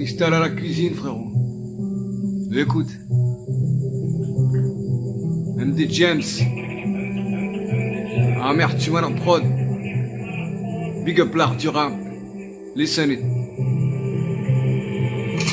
Freestyle à la cuisine, frérot. Écoute. MD James. Ah merde, tu m'as en prod. Big up l'art du rap. Listen it.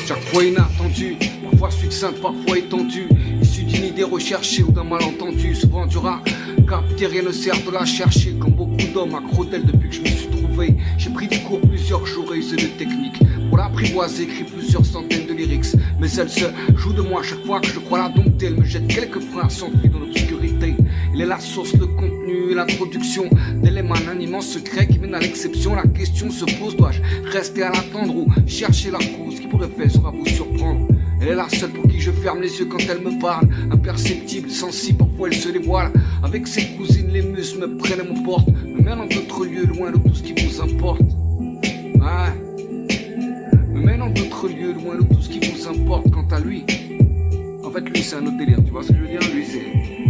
Chaque fois inattendu, parfois succinct, parfois étendu. Issu d'une idée recherchée ou d'un malentendu. Souvent du rap, capté, rien ne sert de la chercher. Comme beaucoup d'hommes accro d'elle depuis que je me suis trouvé. J'ai pris des cours plusieurs jours et usé de techniques. Pour l'apprivoiser, écrit plusieurs centaines de lyrics. Mais elle se joue de moi chaque fois que je crois la dompter. Elle me jette quelques freins, s'enfuit dans l'obscurité. Il est la source, le contenu et l'introduction d'éléments, un immense secret qui mène à l'exception. La question se pose, dois-je rester à l'attendre ou chercher la cause qui pourrait faire sera vous surprendre? Elle est la seule pour qui je ferme les yeux quand elle me parle. Imperceptible, sensible, parfois elle se dévoile. Avec ses cousines, les muses me prennent et me portent. Me mènent en d'autres lieux, loin de tout ce qui vous importe. Ouais. Me mène en d'autres lieux, loin de tout ce qui vous importe. Quant à lui, en fait lui c'est un autre délire, tu vois ce que je veux dire? Lui c'est...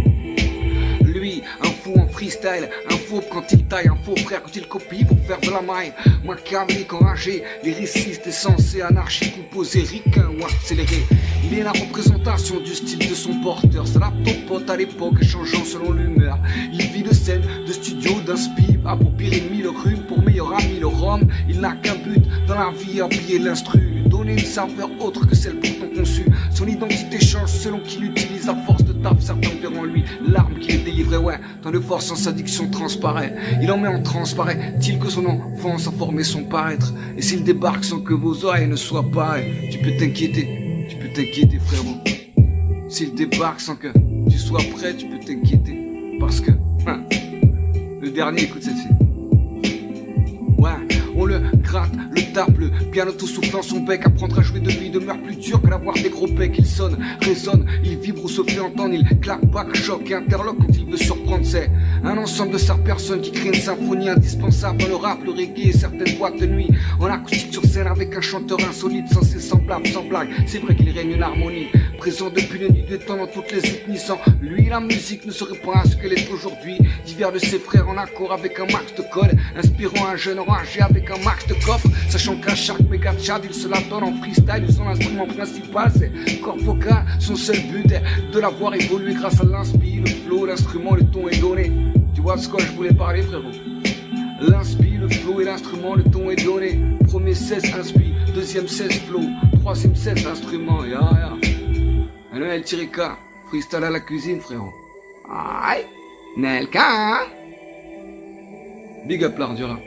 Lui, un fou en freestyle, un faux quand il taille, un faux frère quand il copie pour faire de la maille. Machiavélique, enragé, lyriciste, essentiel, anarchique ou posé, ricain ou accéléré. Il est la représentation du style de son porteur. S'adapte aux potes à l'époque, changeant selon l'humeur. Il vit de scène, de studio, d'inspi. A pour pire ennemi le rhume, pour meilleur ami le rhum. Il n'a qu'un but dans la vie, habiller l'instru. Lui donner une saveur autre que celle pourtant conçue. Son identité change selon qu'il utilise à force de taf. Certains verront en lui l'arme qui est délivrée. Ouais, tant de force sans addiction transparaît. Il en met en transparaît-il que son enfance a formé son paraître. Et s'il débarque sans que vos oreilles ne soient pareilles, tu peux t'inquiéter. Tu peux t'inquiéter, frérot. S'il débarque sans que tu sois prêt, tu peux t'inquiéter. Parce que, le dernier, écoute celle-ci. Ouais, on le gratte, le tape, le piano soufflant son bec. Apprendre à jouer de lui demeure plus dur que d'avoir des gros becs. Il sonne, résonne, il vibre ou se fait entendre. Il claque, back, choque et interloque quand il veut surprendre. C'est un ensemble de sa personne qui crée une symphonie indispensable dans le rap, le reggae et certaines boîtes de nuit. En acoustique sur scène avec un chanteur insolite, censé semblable, sans blague. C'est vrai qu'il règne une harmonie, présent depuis le nuit des temps dans toutes les ethnies. Sans lui, la musique ne serait pas ce qu'elle est aujourd'hui. Divers de ses frères en accord avec un max de code, inspirant un jeune enragé avec un max de coffre. Sachant qu'à chaque méga tchad, il se la donne en freestyle. Son instrument principal, c'est corps vocal. Son seul but est de l'avoir évolué grâce à l'inspi, le flow, l'instrument, le ton est donné. Tu vois de quoi je voulais parler, frérot? L'inspi, le flow et l'instrument, le ton est donné. Premier 16 inspi, deuxième 16 flow, troisième 16 instrument. Ya. Noël K, freestyle à la cuisine, frérot. Aïe, Nelka. Big up l'art du rap.